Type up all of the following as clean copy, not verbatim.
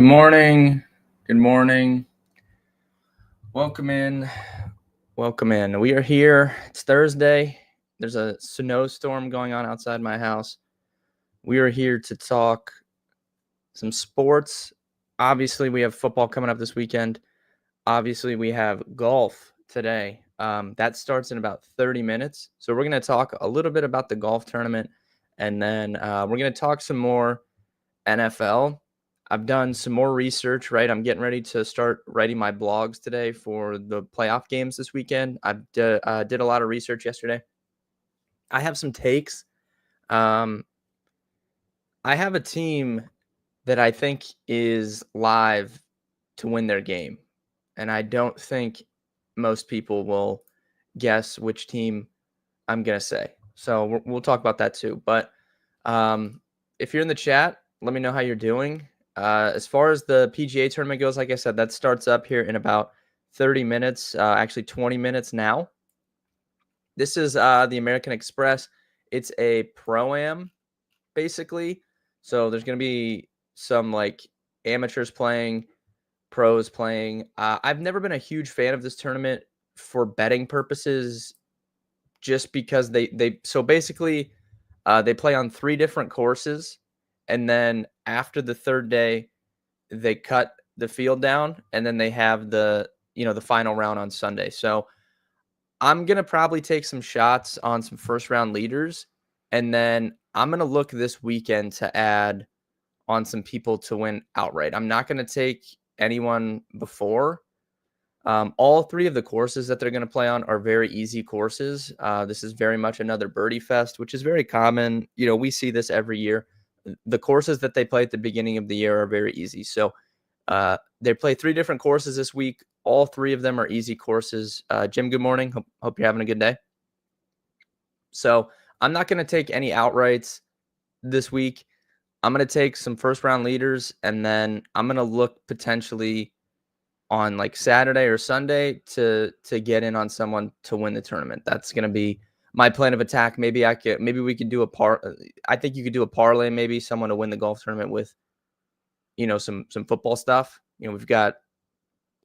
Good morning. Good morning. Welcome in. Welcome in. We are here. It's Thursday. There's a snowstorm going on outside my house. We are here to talk some sports. Obviously, we have football coming up this weekend. Obviously, we have golf today. That starts in about 30 minutes. So we're going to talk a little bit about the golf tournament, and then we're going to talk some more NFL. I've done some more research, right? I'm getting ready to start writing my blogs today for the playoff games this weekend. I did a lot of research yesterday. I have some takes. I have a team that I think is live to win their game, and I don't think most people will guess which team I'm going to say. So we'll talk about that too. But if you're in the chat, let me know how you're doing. As far as the PGA tournament goes, like I said, that starts up here in about 30 minutes, actually 20 minutes now. This is the American Express. It's a pro-am, basically. So there's going to be some like amateurs playing, pros playing. I've never been a huge fan of this tournament for betting purposes, just because they so basically they play on 3 different courses, and then after the third day, they cut the field down, and then they have the final round on Sunday. So I'm gonna probably take some shots on some first round leaders, and then I'm gonna look this weekend to add on some people to win outright. I'm not gonna take anyone before. All 3 of the courses that they're going to play on are very easy courses. This is very much another birdie fest, which is very common. We see this every year. The courses that they play at the beginning of the year are very easy. So they play 3 different courses this week. All 3 of them are easy courses. Jim, good morning. Hope you're having a good day. So I'm not going to take any outrights this week. I'm going to take some first round leaders, and then I'm going to look potentially on like Saturday or Sunday to get in on someone to win the tournament. That's going to be my plan of attack. Maybe we could do I think you could do a parlay, maybe someone to win the golf tournament with, some football stuff. We've got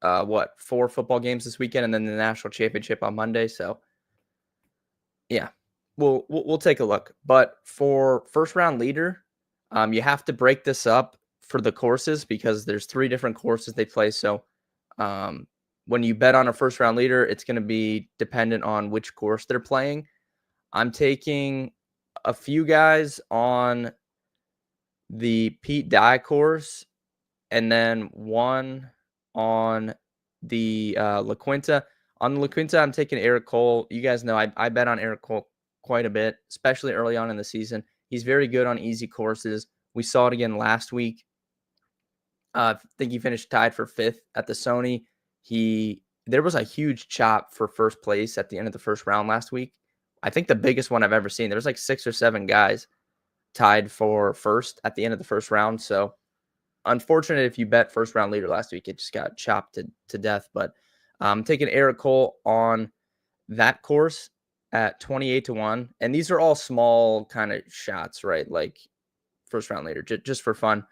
4 football games this weekend, and then the national championship on Monday. So yeah, we'll take a look. But for first round leader, you have to break this up for the courses because there's 3 different courses they play. So when you bet on a first round leader, it's going to be dependent on which course they're playing. I'm taking a few guys on the Pete Dye course, and then one on the La Quinta. On the La Quinta, I'm taking Eric Cole. You guys know I bet on Eric Cole quite a bit, especially early on in the season. He's very good on easy courses. We saw it again last week. I think he finished tied for 5th at the Sony. There was a huge chop for first place at the end of the first round last week. I think the biggest one I've ever seen. There was like 6 or 7 guys tied for first at the end of the first round. So unfortunate if you bet first round leader last week, it just got chopped to death. But I'm taking Eric Cole on that course at 28-1. And these are all small kind of shots, right? Like first round leader, just for fun.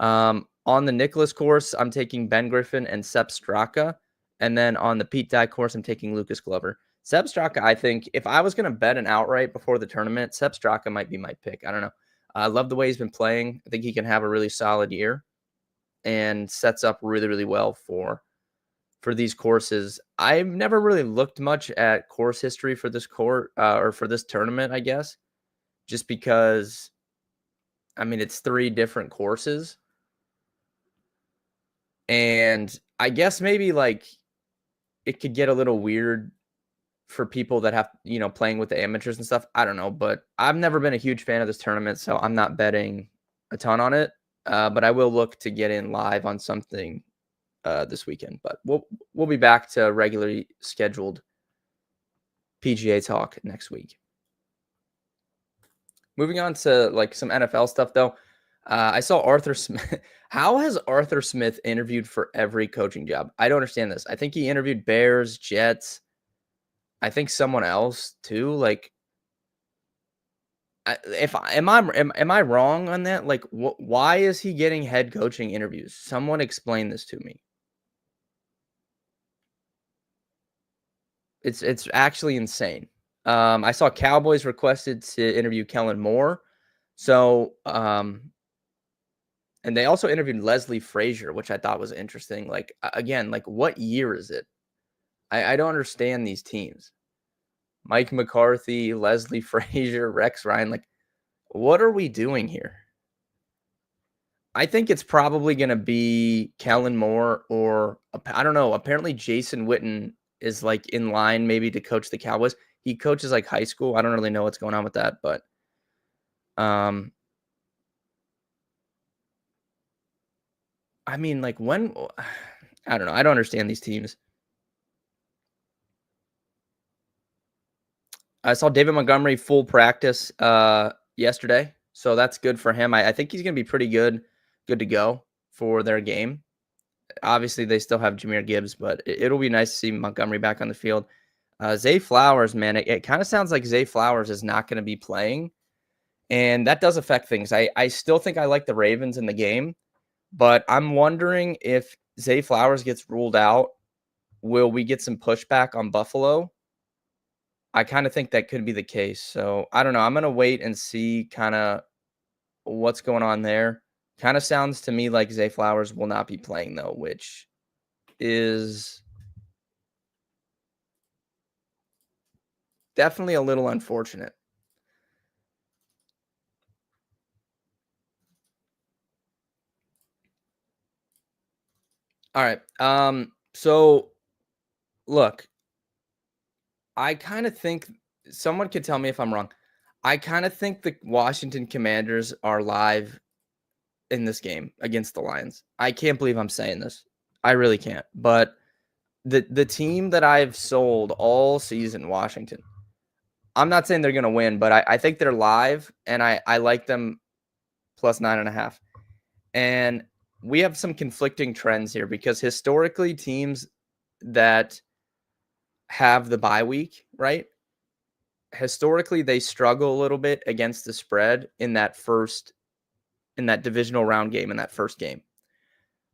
On the Nicholas course, I'm taking Ben Griffin and Sepp Straka. And then on the Pete Dye course, I'm taking Lucas Glover. Sepp Straka, I think, if I was going to bet an outright before the tournament, Sepp Straka might be my pick. I don't know. I love the way he's been playing. I think he can have a really solid year and sets up really, really well for these courses. I've never really looked much at course history for this court or for this tournament, I guess, just because, it's 3 different courses. And I guess maybe like it could get a little weird for people that have, playing with the amateurs and stuff. I don't know, but I've never been a huge fan of this tournament, so I'm not betting a ton on it. But I will look to get in live on something this weekend. But we'll be back to regularly scheduled PGA talk next week. Moving on to like some NFL stuff though. I saw Arthur Smith. How has Arthur Smith interviewed for every coaching job? I don't understand this. I think he interviewed Bears, Jets. I think someone else too. Like, Am I wrong on that? Like, why is he getting head coaching interviews? Someone explain this to me. It's actually insane. I saw Cowboys requested to interview Kellen Moore. So, and they also interviewed Leslie Frazier, which I thought was interesting. Like, again, like what year is it? I don't understand these teams. Mike McCarthy, Leslie Frazier, Rex Ryan. Like, what are we doing here? I think it's probably going to be Kellen Moore or I don't know. Apparently, Jason Witten is like in line maybe to coach the Cowboys. He coaches like high school. I don't really know what's going on with that, but um, I mean, like when I don't know. I don't understand these teams. I saw David Montgomery full practice yesterday, so that's good for him. I think he's going to be pretty good to go for their game. Obviously, they still have Jahmyr Gibbs, but it'll be nice to see Montgomery back on the field. Zay Flowers, man, it kind of sounds like Zay Flowers is not going to be playing, and that does affect things. I still think I like the Ravens in the game, but I'm wondering if Zay Flowers gets ruled out, will we get some pushback on Buffalo? I kind of think that could be the case. So I don't know. I'm going to wait and see kind of what's going on there. Kind of sounds to me like Zay Flowers will not be playing, though, which is definitely a little unfortunate. All right. So look, I kind of think someone could tell me if I'm wrong. I kind of think the Washington Commanders are live in this game against the Lions. I can't believe I'm saying this. I really can't. But the team that I've sold all season, Washington, I'm not saying they're going to win, but I think they're live, and I like them plus 9.5. And we have some conflicting trends here because historically teams that have the bye week, right? Historically, they struggle a little bit against the spread in that divisional round game, in that first game.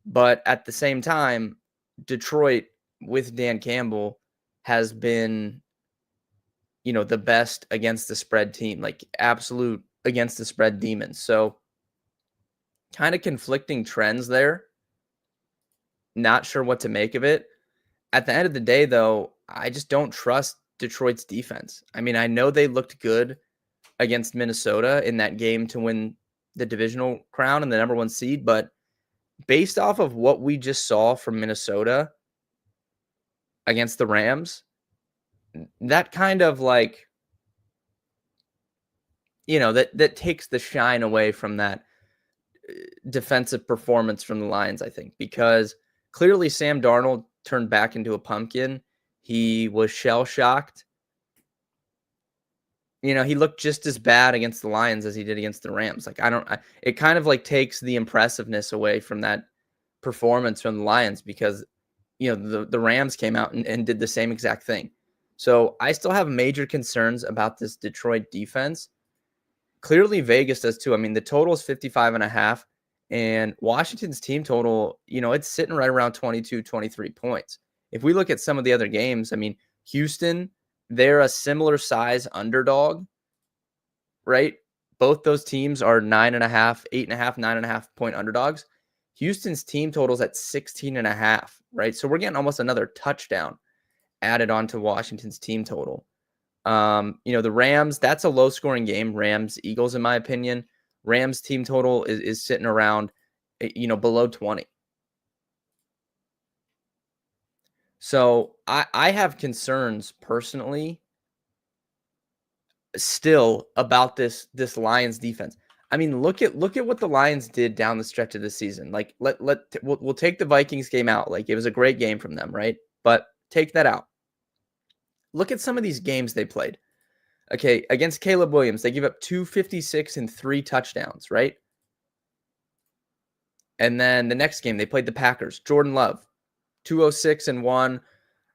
But at the same time, Detroit with Dan Campbell has been, the best against the spread team, like absolute against the spread demons. So kind of conflicting trends there. Not sure what to make of it. At the end of the day, though, I just don't trust Detroit's defense. I mean, I know they looked good against Minnesota in that game to win the divisional crown and the number 1 seed, but based off of what we just saw from Minnesota against the Rams, that kind of like, that takes the shine away from that defensive performance from the Lions, I think, because clearly Sam Darnold turned back into a pumpkin. He was shell-shocked. He looked just as bad against the Lions as he did against the Rams. Like, it kind of like takes the impressiveness away from that performance from the Lions because, the Rams came out and did the same exact thing. So I still have major concerns about this Detroit defense. Clearly Vegas does too. I mean, the total is 55.5 and Washington's team total, it's sitting right around 22, 23 points. If we look at some of the other games, I mean, Houston, they're a similar size underdog, right? Both those teams are 9.5, 8.5, 9.5 point underdogs. Houston's team total's at 16.5, right? So we're getting almost another touchdown added on to Washington's team total. The Rams, that's a low scoring game. Rams, Eagles, in my opinion. Rams team total is sitting around, below 20. So I have concerns personally still about this Lions defense. I mean, look at what the Lions did down the stretch of the season. Like we'll take the Vikings game out. Like it was a great game from them, right? But take that out. Look at some of these games they played. Okay, against Caleb Williams, they give up 256 and 3 touchdowns, right? And then the next game, they played the Packers. Jordan Love, 206 and 1.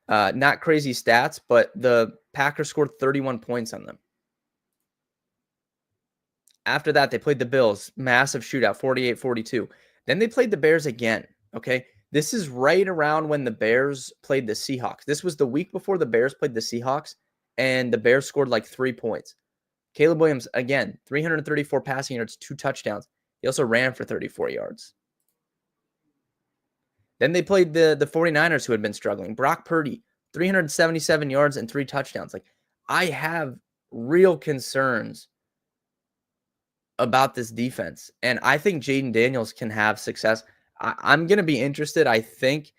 Not crazy stats, but the Packers scored 31 points on them. After that, they played the Bills, massive shootout, 48-42. Then they played the Bears again, okay? This is right around when the Bears played the Seahawks. This was the week before the Bears played the Seahawks, and the Bears scored like 3 points. Caleb Williams, again, 334 passing yards, 2 touchdowns. He also ran for 34 yards. Then they played the 49ers, who had been struggling. Brock Purdy, 377 yards and 3 touchdowns. Like, I have real concerns about this defense, and I think Jaden Daniels can have success. I'm going to be interested. I think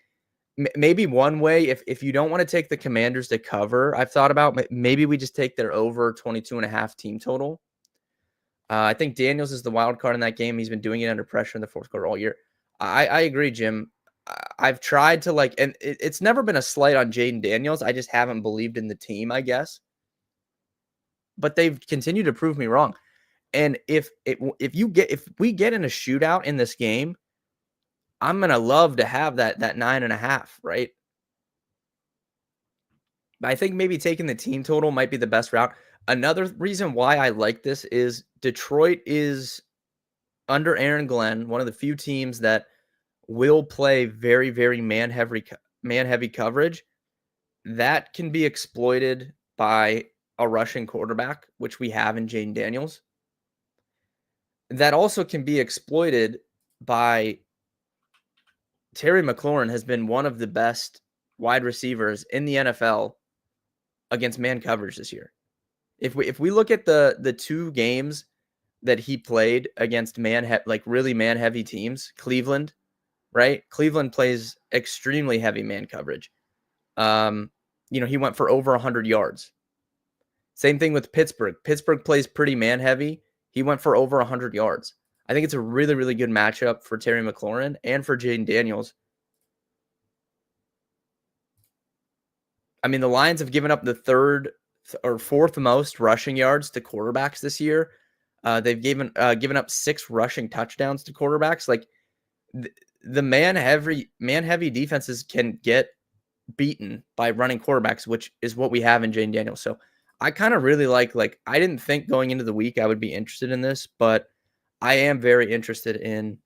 maybe one way, if you don't want to take the Commanders to cover, I've thought about maybe we just take their over 22.5 team total. I think Daniels is the wild card in that game. He's been doing it under pressure in the fourth quarter all year. I agree, Jim. I've tried to and it's never been a slight on Jaden Daniels. I just haven't believed in the team, I guess. But they've continued to prove me wrong. And if we get in a shootout in this game, I'm gonna love to have that 9.5, right? But I think maybe taking the team total might be the best route. Another reason why I like this is Detroit is, under Aaron Glenn, one of the few teams that will play very, very man-heavy coverage. That can be exploited by a rushing quarterback, which we have in Jaden Daniels. That also can be exploited by Terry McLaurin. Has been one of the best wide receivers in the NFL against man coverage this year. If we look at the 2 games that he played against really man-heavy teams, Cleveland, right? Cleveland plays extremely heavy man coverage. He went for over 100 yards. Same thing with Pittsburgh. Pittsburgh plays pretty man-heavy. He went for over 100 yards. I think it's a really, really good matchup for Terry McLaurin and for Jaden Daniels. I mean, the Lions have given up the 3rd or 4th most rushing yards to quarterbacks this year. They've given up 6 rushing touchdowns to quarterbacks. Like, the man-heavy defenses can get beaten by running quarterbacks, which is what we have in Jaden Daniels. So I kind of really like I didn't think going into the week I would be interested in this, but I am very interested in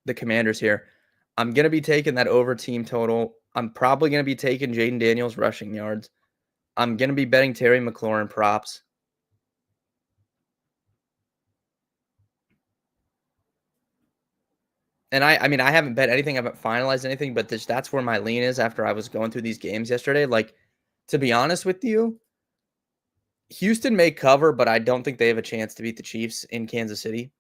the Commanders here. I'm going to be taking that over team total. I'm probably going to be taking Jaden Daniels rushing yards. I'm going to be betting Terry McLaurin props. And I mean, I haven't bet anything. I haven't finalized anything, but that's where my lean is after I was going through these games yesterday. Like, to be honest with you, Houston may cover, but I don't think they have a chance to beat the Chiefs in Kansas City.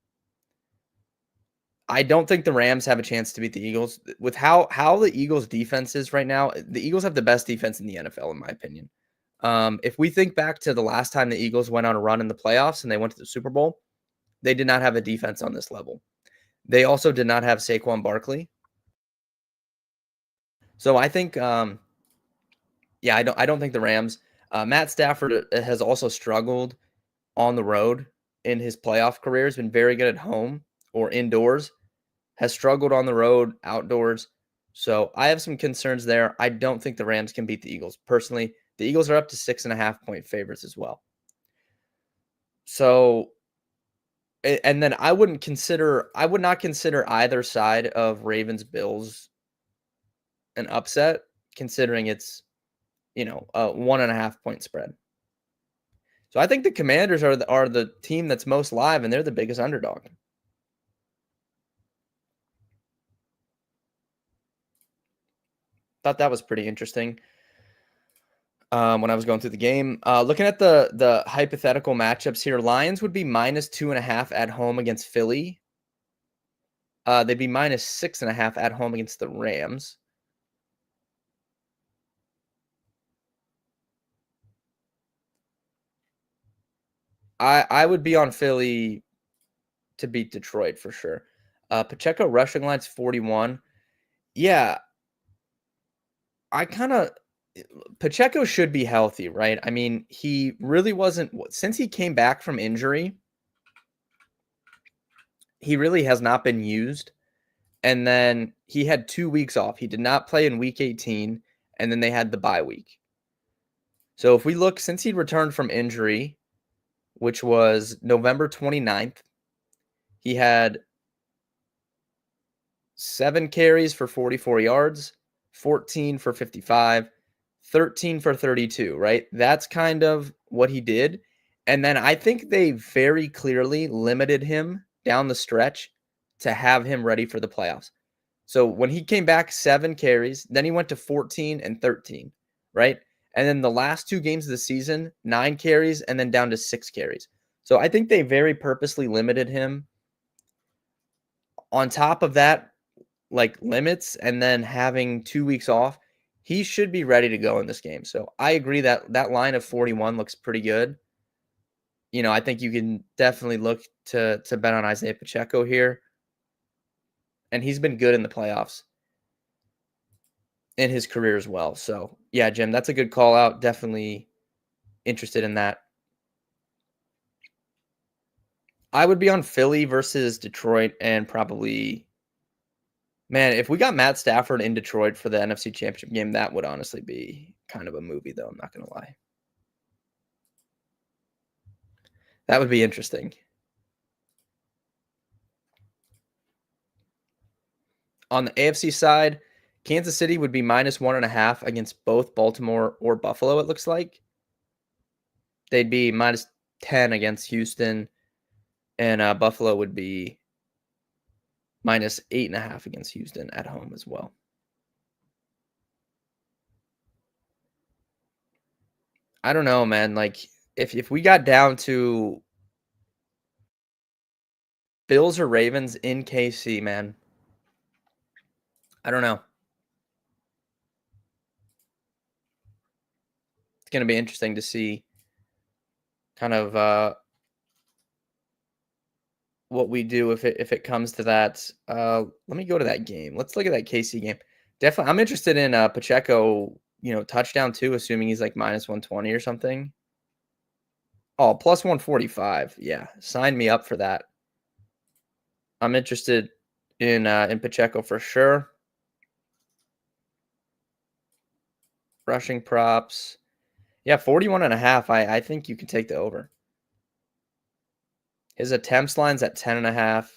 I don't think the Rams have a chance to beat the Eagles. With how the Eagles' defense is right now, the Eagles have the best defense in the NFL, in my opinion. If we think back to the last time the Eagles went on a run in the playoffs and they went to the Super Bowl, they did not have a defense on this level. They also did not have Saquon Barkley. So I think, I don't think the Rams. Matt Stafford has also struggled on the road in his playoff career. Has been very good at home or indoors. Has struggled on the road, outdoors. So I have some concerns there. I don't think the Rams can beat the Eagles. Personally, the Eagles are up to 6.5-point favorites as well. So, and then I would not consider either side of Ravens Bills an upset, considering it's, a 1.5-point spread. So I think the Commanders are the team that's most live, and they're the biggest underdog. Thought that was pretty interesting when I was going through the game. Looking at the hypothetical matchups here, Lions would be -2.5 at home against Philly. They'd be -6.5 at home against the Rams. I would be on Philly to beat Detroit for sure. Pacheco rushing line's 41. Yeah, Pacheco should be healthy, right? I mean, he really wasn't, since he came back from injury, he really has not been used. And then he had 2 weeks off. He did not play in week 18, and then they had the bye week. So if we look, since he returned from injury, which was November 29th. He had 7 carries for 44 yards, 14 for 55, 13 for 32, right? That's kind of what he did. And then I think they very clearly limited him down the stretch to have him ready for the playoffs. So when he came back, 7 carries, then he went to 14 and 13, right? And then the last 2 games of the season, 9 carries and then down to 6 carries. So I think they very purposely limited him. On top of that, like limits and then having 2 weeks off, he should be ready to go in this game. So I agree that that line of 41 looks pretty good. I think you can definitely look to bet on Isaiah Pacheco here. And he's been good in the playoffs in his career as well. So yeah, Jim, that's a good call out. Definitely interested in that. I would be on Philly versus Detroit and probably, man, if we got Matt Stafford in Detroit for the NFC Championship game, that would honestly be kind of a movie, though. I'm not going to lie. That would be interesting. On the AFC side, Kansas City would be -1.5 against both Baltimore or Buffalo, it looks like. They'd be -10 against Houston, and Buffalo would be -8.5 against Houston at home as well. I don't know, man. Like, if we got down to Bills or Ravens in KC, man, I don't know. It's going to be interesting to see kind of what we do if it comes to that. Let me go to that game. Let's look at that KC game. Definitely, I'm interested in Pacheco. Touchdown too, assuming he's like -120 or something. Oh, plus 145. Yeah, sign me up for that. I'm interested in Pacheco for sure. Rushing props. Yeah, 41.5. I think you can take the over. His attempts line's at 10.5.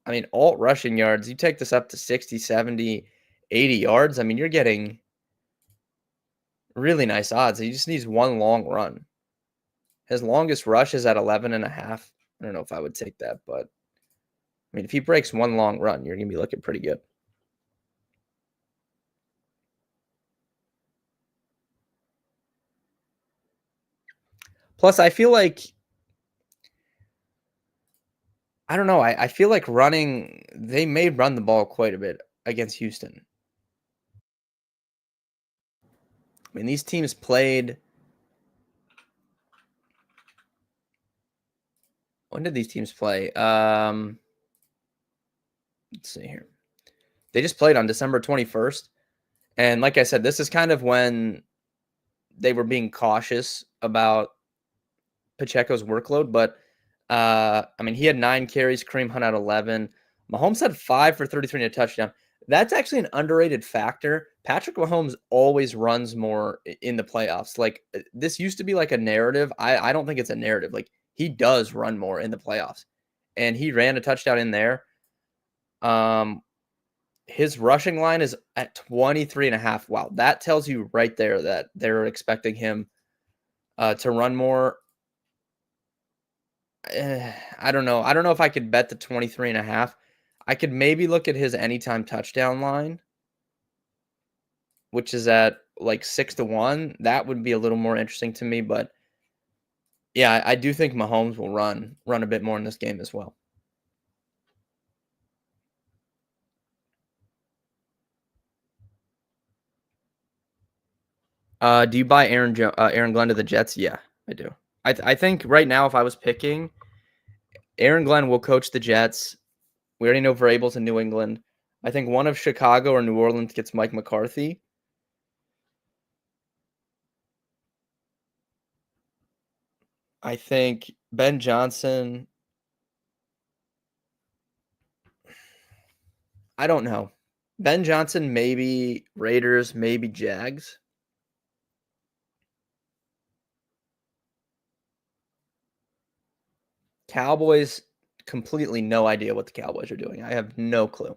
I mean, alt rushing yards, you take this up to 60, 70, 80 yards. I mean, you're getting really nice odds. He just needs one long run. His longest rush is at 11.5. I don't know if I would take that, but I mean, if he breaks one long run, you're going to be looking pretty good. Plus, I feel like, I don't know. I feel like they may run the ball quite a bit against Houston. I mean, these teams played. When did these teams play? Let's see here. They just played on December 21st. And like I said, this is kind of when they were being cautious about Pacheco's workload. But, I mean, he had 9 carries. Kareem Hunt had 11. Mahomes had 5 for 33 and a touchdown. That's actually an underrated factor. Patrick Mahomes always runs more in the playoffs. Like, this used to be like a narrative. I don't think it's a narrative. Like, he does run more in the playoffs. And he ran a touchdown in there. His rushing line is at 23.5. Wow. That tells you right there that they're expecting him to run more. I don't know. I don't know if I could bet the 23.5. I could maybe look at his anytime touchdown line, which is at like 6-1. That would be a little more interesting to me. But yeah, I do think Mahomes will run a bit more in this game as well. Do you buy Aaron Glenn to the Jets? Yeah, I do. I think right now, if I was picking, Aaron Glenn will coach the Jets. We already know Vrabel's in New England. I think one of Chicago or New Orleans gets Mike McCarthy. I think Ben Johnson. I don't know. Ben Johnson, maybe Raiders, maybe Jags. Cowboys, completely no idea what the Cowboys are doing. I have no clue.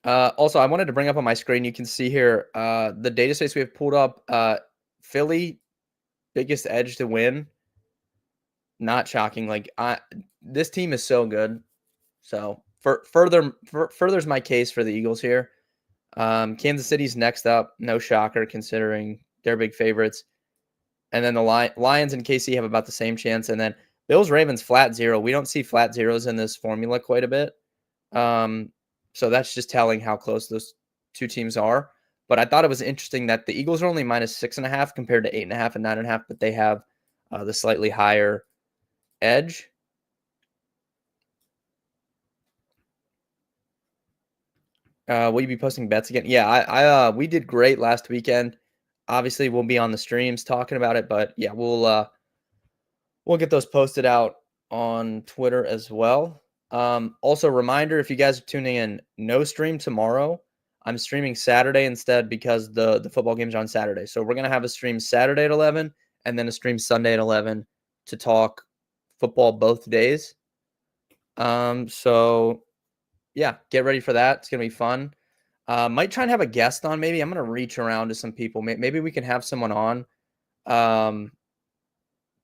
Also, I wanted to bring up on my screen, you can see here the data sets we have pulled up. Philly, biggest edge to win. Not shocking. Like this team is so good. So furthers my case for the Eagles here. Kansas City's next up. No shocker considering they're big favorites. And then the Lions and KC have about the same chance. And then Bills Ravens flat zero. We don't see flat zeros in this formula quite a bit. So that's just telling how close those two teams are. But I thought it was interesting that the Eagles are only minus 6.5 compared to 8.5 and 9.5, but they have the slightly higher edge. Will you be posting bets again? Yeah, we did great last weekend. Obviously, we'll be on the streams talking about it, but yeah, we'll get those posted out on Twitter as well. Also, reminder, if you guys are tuning in, no stream tomorrow. I'm streaming Saturday instead because the football games are on Saturday. So we're going to have a stream Saturday at 11 and then a stream Sunday at 11 to talk football both days. So yeah, get ready for that. It's going to be fun. Might try and have a guest on. Maybe I'm going to reach around to some people. Maybe we can have someone on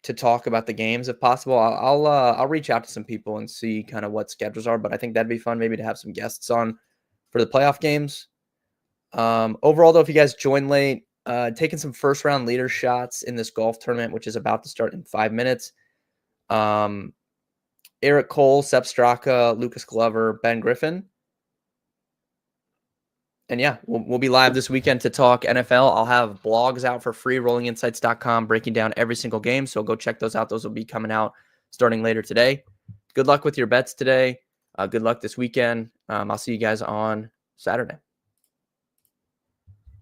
to talk about the games if possible. I'll reach out to some people and see kind of what schedules are. But I think that'd be fun. Maybe to have some guests on for the playoff games. Overall, though, if you guys join late, taking some first round leader shots in this golf tournament, which is about to start in 5 minutes. Eric Cole, Sepp Straka, Lucas Glover, Ben Griffin. And yeah, we'll be live this weekend to talk NFL. I'll have blogs out for free, rollinginsights.com, breaking down every single game. So go check those out. Those will be coming out starting later today. Good luck with your bets today. Good luck this weekend. I'll see you guys on Saturday.